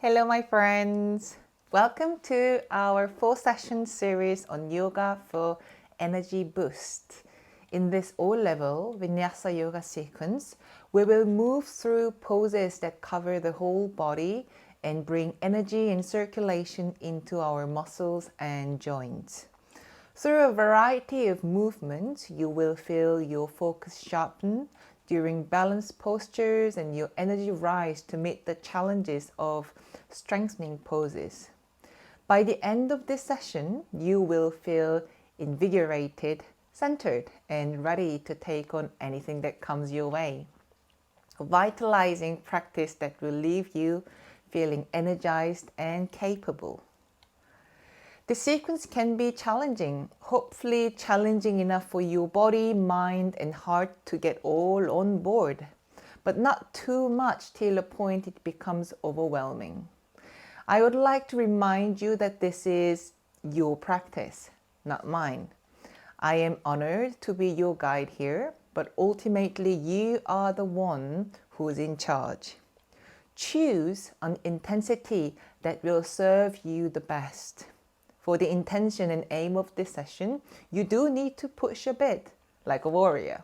Hello, my friends. Welcome to our 4-session series on yoga for energy boost. In this O-level Vinyasa Yoga sequence, we will move through poses that cover the whole body and bring energy and circulation into our muscles and joints. Through a variety of movements, you will feel your focus sharpen during balanced postures and your energy rise to meet the challenges of strengthening poses. By the end of this session, you will feel invigorated, centered, and ready to take on anything that comes your way. A vitalizing practice that will leave you feeling energized and capable. The sequence can be challenging, hopefully challenging enough for your body, mind, and heart to get all on board, but not too much till a point it becomes overwhelming. I would like to remind you that this is your practice, not mine. I am honored to be your guide here, but ultimately you are the one who's in charge. Choose an intensity that will serve you the best. For the intention and aim of this session, you do need to push a bit, like a warrior,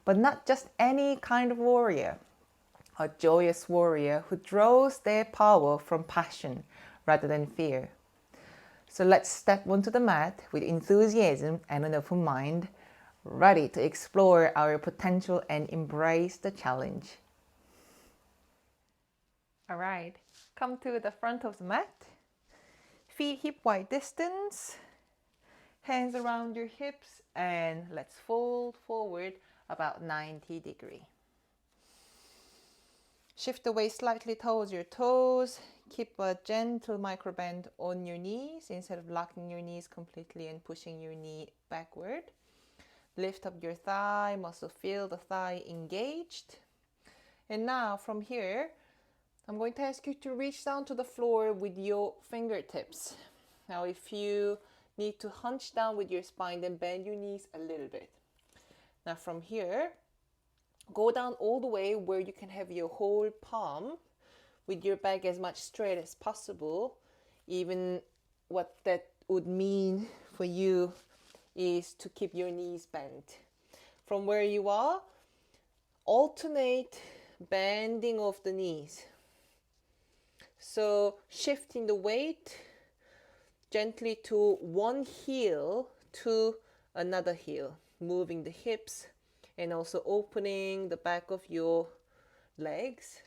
but not just any kind of warrior. A joyous warrior who draws their power from passion rather than fear. So let's step onto the mat with enthusiasm and an open mind, ready to explore our potential and embrace the challenge. All right, come to the front of the mat. Feet hip wide distance, hands around your hips, and let's fold forward about 90 degrees. Shift the weight slightly towards your toes. Keep a gentle micro bend on your knees instead of locking your knees completely and pushing your knee backward. Lift up your thigh, muscle feel the thigh engaged. And now from here, I'm going to ask you to reach down to the floor with your fingertips. Now, if you need to hunch down with your spine, then bend your knees a little bit. Now, from here, go down all the way where you can have your whole palm with your back as much straight as possible. Even what that would mean for you is to keep your knees bent. From where you are, alternate bending of the knees. So shifting the weight gently to one heel to another heel, moving the hips and also opening the back of your legs.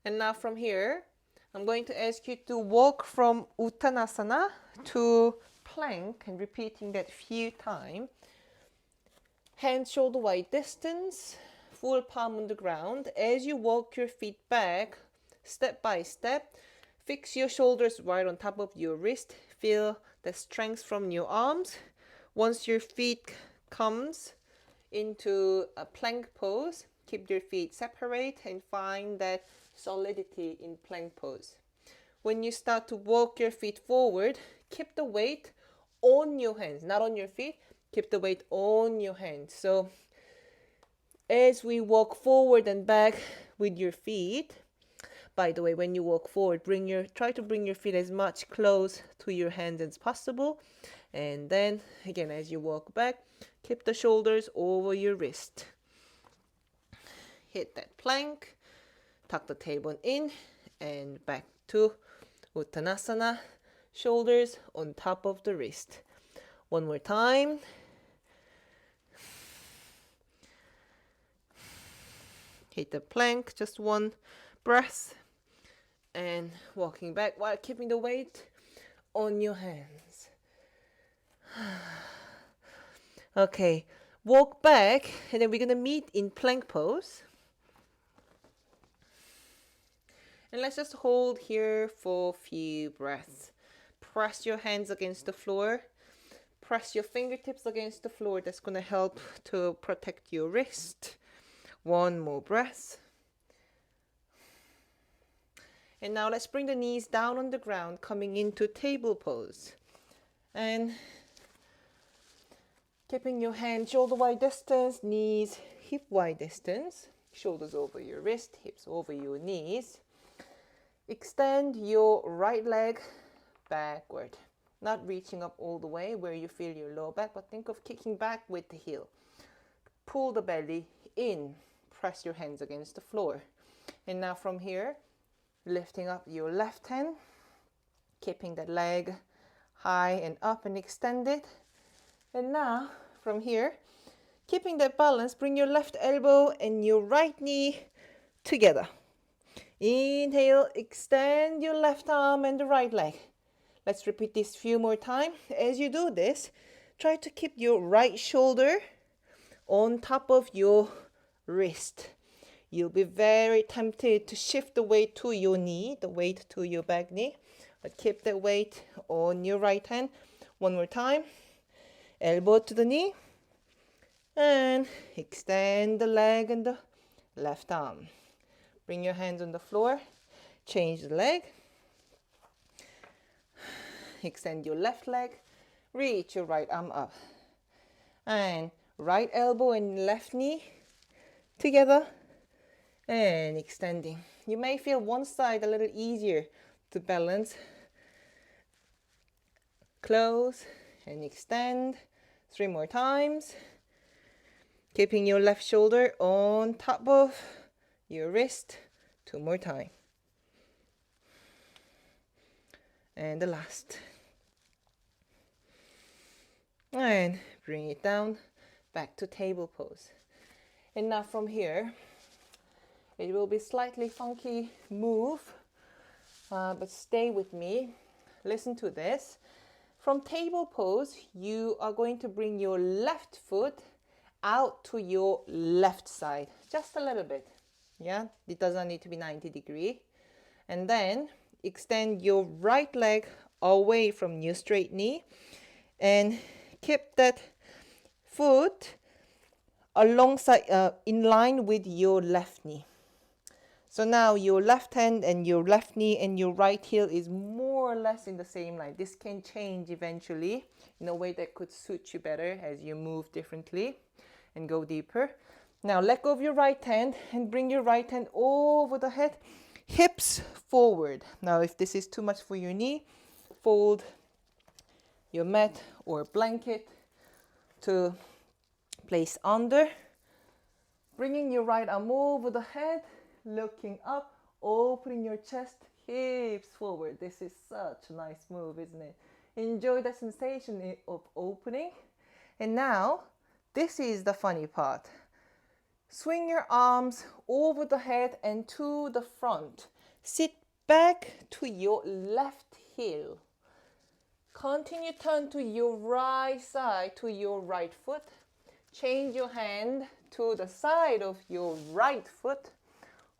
And now from here, I'm going to ask you to walk from Uttanasana to plank and repeating that few times. Hands shoulder wide distance. Full palm on the ground. As you walk your feet back, step by step, fix your shoulders right on top of your wrist. Feel the strength from your arms. Once your feet comes into a plank pose, keep your feet separate and find that solidity in plank pose. When you start to walk your feet forward, keep the weight on your hands, not on your feet. Keep the weight on your hands. So as we walk forward and back with your feet, by the way, when you walk forward, try to bring your feet as much close to your hands as possible. And then again, as you walk back, keep the shoulders over your wrist. Hit that plank, tuck the tailbone in, and back to Uttanasana, shoulders on top of the wrist. One more time. Hit the plank, just one breath, and walking back while keeping the weight on your hands. Okay, walk back, and then we're gonna meet in plank pose. And let's just hold here for a few breaths. Press your hands against the floor. Press your fingertips against the floor. That's gonna help to protect your wrist. One more breath. And now let's bring the knees down on the ground, coming into table pose. And keeping your hands shoulder wide distance, knees hip wide distance. Shoulders over your wrist, hips over your knees. Extend your right leg backward. Not reaching up all the way where you feel your low back, but think of kicking back with the heel. Pull the belly in. Press your hands against the floor. And now from here, lifting up your left hand, keeping that leg high and up and extended. And now from here, keeping that balance, bring your left elbow and your right knee together. Inhale, extend your left arm and the right leg. Let's repeat this few more times. As you do this, try to keep your right shoulder on top of your wrist. You'll be very tempted to shift the weight to your knee, the weight to your back knee, but keep that weight on your right hand. One more time. Elbow to the knee, and extend the leg and the left arm. Bring your hands on the floor, change the leg, extend your left leg, reach your right arm up, and right elbow and left knee together, and extending. You may feel one side a little easier to balance. Close and extend. 3 more times. Keeping your left shoulder on top of your wrist. 2 more times. And the last. And bring it down back to table pose. And now from here, it will be slightly funky move, but stay with me. Listen to this. From table pose, you are going to bring your left foot out to your left side, just a little bit. Yeah, it doesn't need to be 90 degrees. And then extend your right leg away from your straight knee and keep that foot alongside, in line with your left knee. So now your left hand and your left knee and your right heel is more or less in the same line. This can change eventually in a way that could suit you better as you move differently and go deeper. Now let go of your right hand and bring your right hand over the head, hips forward. Now if this is too much for your knee, fold your mat or blanket to place under. Bringing your right arm over the head, looking up, opening your chest, hips forward. This is such a nice move, isn't it? Enjoy the sensation of opening. And now, this is the funny part. Swing your arms over the head and to the front. Sit back to your left heel. Continue turn to your right side, to your right foot. Change your hand to the side of your right foot.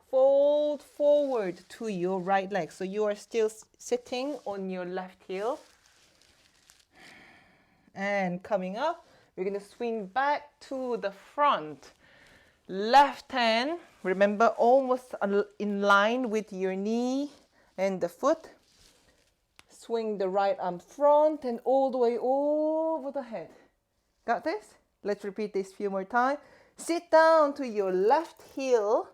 Fold forward to your right leg. So you are still sitting on your left heel. And coming up, we're going to swing back to the front. Left hand, remember, almost in line with your knee and the foot. Swing the right arm front and all the way over the head. Got this? Let's repeat this a few more times. Sit down to your left heel.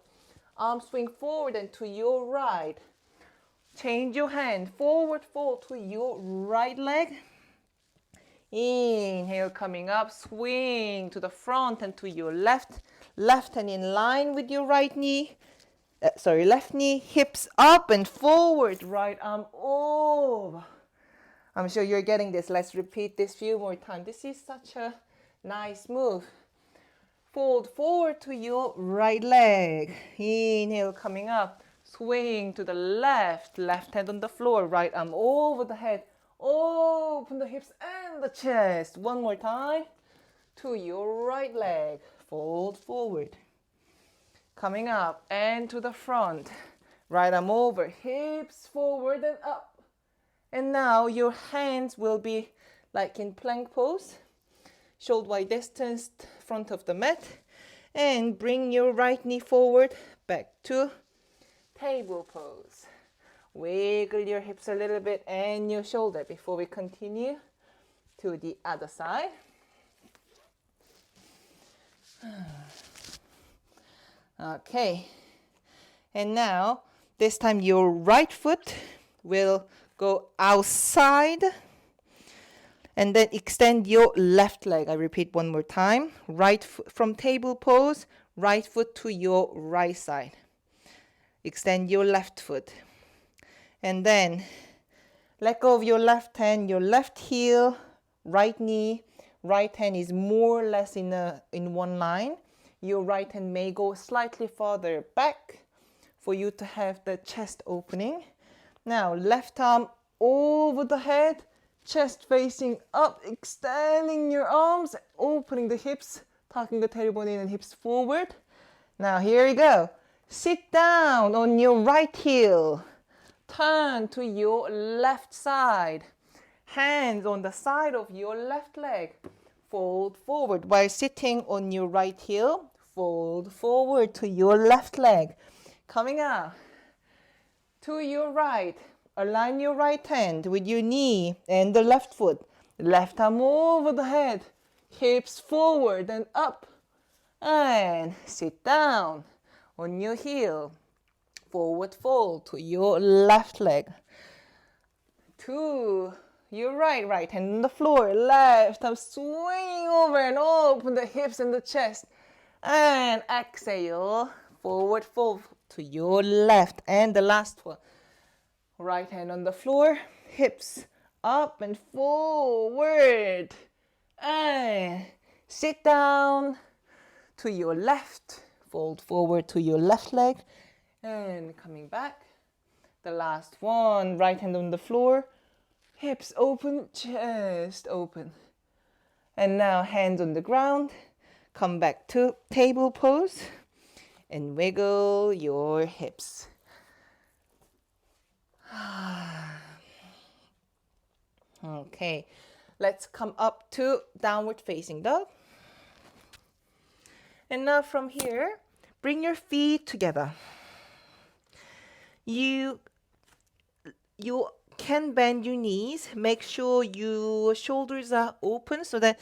Arm swing forward and to your right. Change your hand. Forward fold to your right leg. Inhale, coming up. Swing to the front and to your left. Left hand in line with your right knee. Left knee. Hips up and forward. Right arm over. I'm sure you're getting this. Let's repeat this a few more times. This is such a nice move. Fold forward to your right leg. Inhale, coming up. Swing to the left. Left hand on the floor. Right arm over the head. Open the hips and the chest. One more time. To your right leg. Fold forward. Coming up and to the front. Right arm over. Hips forward and up. And now your hands will be like in plank pose. Shoulder wide distance front of the mat, and bring your right knee forward back to table pose. Wiggle your hips a little bit and your shoulder before we continue to the other side. Okay. And now, this time your right foot will go outside. And then extend your left leg. I repeat one more time. Right foot from table pose, right foot to your right side. Extend your left foot. And then let go of your left hand, your left heel, right knee. Right hand is more or less in one line. Your right hand may go slightly farther back for you to have the chest opening. Now, left arm over the head, chest facing up, extending your arms, opening the hips, tucking the tailbone in and hips forward. Now, here you go. Sit down on your right heel. Turn to your left side. Hands on the side of your left leg. Fold forward while sitting on your right heel. Fold forward to your left leg. Coming out to your right. Align your right hand with your knee and the left foot. Left arm over the head. Hips forward and up. And sit down on your heel. Forward fold to your left leg. To your right hand on the floor. Left arm swinging over and open the hips and the chest. And exhale. Forward fold to your left. And the last one. Right hand on the floor. Hips up and forward. And sit down to your left. Fold forward to your left leg. And coming back. The last one. Right hand on the floor. Hips open, chest open. And now hands on the ground. Come back to table pose. And wiggle your hips. Okay. Let's come up to downward facing dog. And now from here, bring your feet together. You can bend your knees. Make sure your shoulders are open so that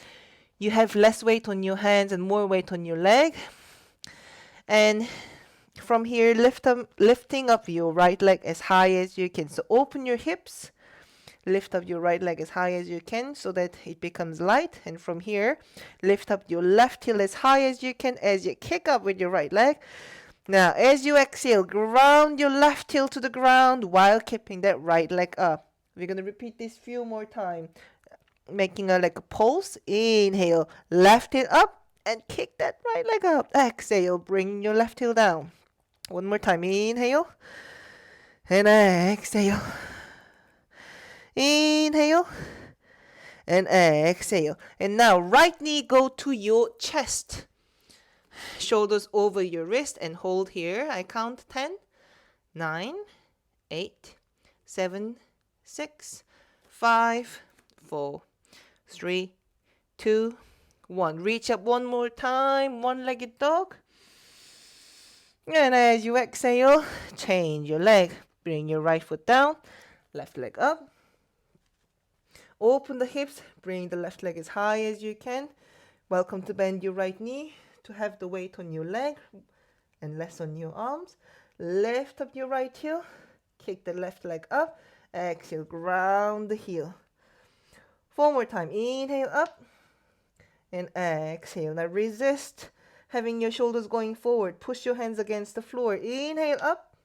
you have less weight on your hands and more weight on your leg. And from here, lifting up your right leg as high as you can. So open your hips. Lift up your right leg as high as you can so that it becomes light. And from here, lift up your left heel as high as you can as you kick up with your right leg. Now, as you exhale, ground your left heel to the ground while keeping that right leg up. We're going to repeat this few more times. Making a pulse. Inhale, left heel up and kick that right leg up. Exhale, bring your left heel down. One more time. Inhale and exhale. Inhale and exhale. And now right knee go to your chest. Shoulders over your wrist and hold here. I count 10, 9, 8, 7, 6, 5, 4, 3, 2, 1. Reach up one more time. One-legged dog. And as you exhale, change your leg. Bring your right foot down. Left leg up. Open the hips. Bring the left leg as high as you can. Welcome to bend your right knee to have the weight on your leg and less on your arms. Lift up your right heel. Kick the left leg up. Exhale, ground the heel. Four more time. Inhale up and exhale. Now resist having your shoulders going forward. Push your hands against the floor. Inhale up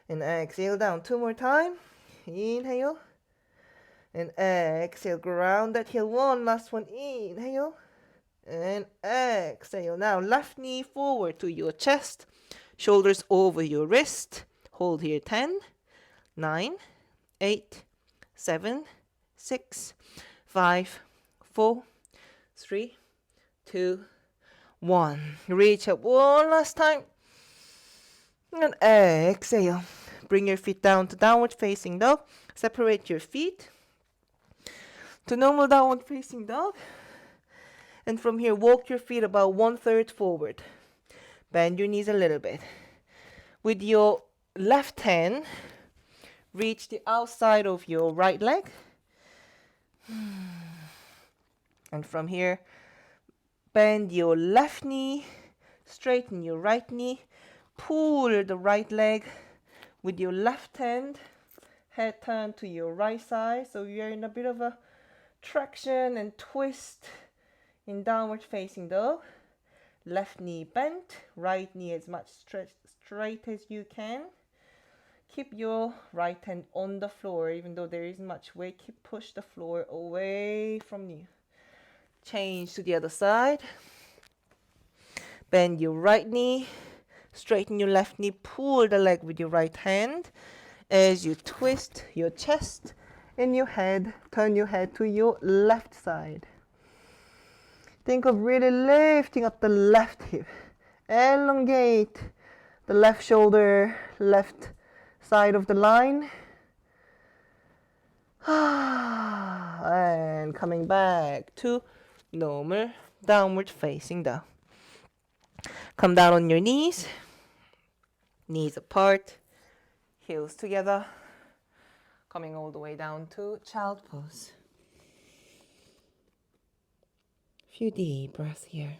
and exhale down. Two more time. Inhale and exhale. Ground that heel. One last one. Inhale and exhale. Now left knee forward to your chest. Shoulders over your wrist. Hold here. 10, 9, 8, 7, 6, 5, 4, 3, 2, 1. Reach up one last time. And exhale. Bring your feet down to downward facing dog. Separate your feet to normal downward facing dog. And from here, walk your feet about 1/3 forward. Bend your knees a little bit. With your left hand, reach the outside of your right leg. And from here, bend your left knee, straighten your right knee. pull the right leg with your left hand, head turn to your right side. So you're in a bit of a traction and twist in downward facing dog. Left knee bent, right knee as much straight as you can. Keep your right hand on the floor, even though there isn't much weight. Keep push the floor away from you. Change to the other side. Bend your right knee, straighten your left knee, pull the leg with your right hand as you twist your chest and your head, turn your head to your left side. Think of really lifting up the left hip. Elongate the left shoulder, left side of the line. And coming back to normal downward facing dog. Come down on your knees, knees apart, heels together, coming all the way down to child pose. Few deep breaths here.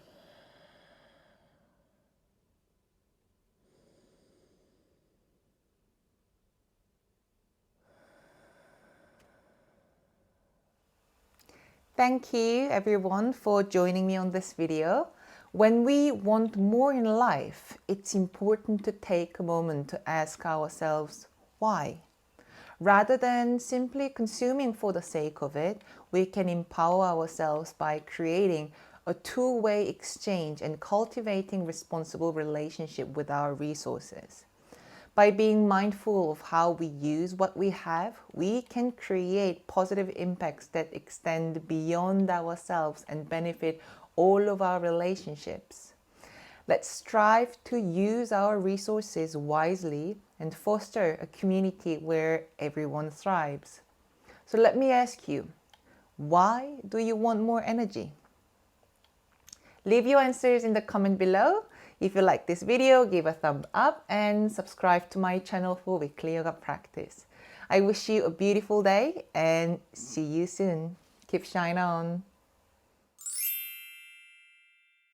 Thank you everyone for joining me on this video. When we want more in life, it's important to take a moment to ask ourselves why. Rather than simply consuming for the sake of it, we can empower ourselves by creating a two-way exchange and cultivating responsible relationship with our resources. By being mindful of how we use what we have, we can create positive impacts that extend beyond ourselves and benefit all of our relationships. Let's strive to use our resources wisely and foster a community where everyone thrives. So let me ask you, why do you want more energy? Leave your answers in the comment below. If you like this video, give a thumb up and subscribe to my channel for weekly yoga practice. I wish you a beautiful day and see you soon. Keep shine on.